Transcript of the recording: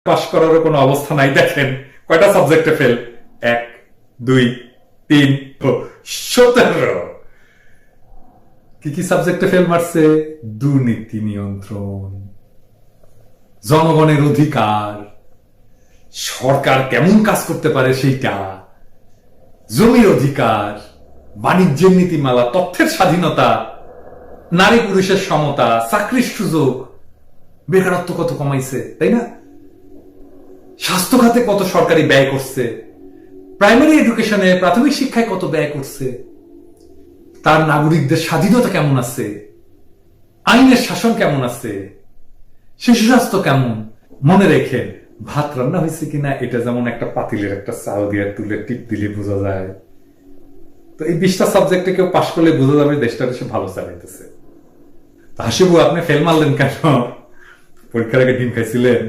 পাশ করারও কোনো অবস্থা নাই। দেখেন কয়টা সাবজেক্টে ফেল, 1 2 3 17। কি কি সাবজেক্টে ফেল মারছে? দুর্নীতি নিয়ন্ত্রণ, জনগণের অধিকার, সরকার কেমন কাজ করতে পারে সেইটা, জমির অধিকার, বাণিজ্যের নীতিমালা, তথ্যের স্বাধীনতা, নারী পুরুষের সমতা, চাকরির সুযোগ, বেকারত্ব কত কমাইছে, তাই না? স্বাস্থ্য খাতে কত সরকারি ব্যয় করছে, প্রাইমারি এডুকেশনে প্রাথমিক শিক্ষায় কত ব্যয় করছে, তার নাগরিকদের স্বাধীনতা কেমন আছে, আইনের শাসন কেমন আছে, শিশু স্বাস্থ্য কেমন। মনে রেখেন, ভাত রান্না হয়েছে কিনা এটা যেমন একটা পাতিলের একটা চাল দিয়ে তুলে টিপ দিলে বোঝা যায়, তো এই 20টা সাবজেক্টে কেউ পাশ করলে বোঝা যাবে দেশটা দেশে ভালো চালাইতেছে। হাসিবু, আপনি ফেল মারলেন কেন? পরীক্ষার আগে ডিম খাইছিলেন?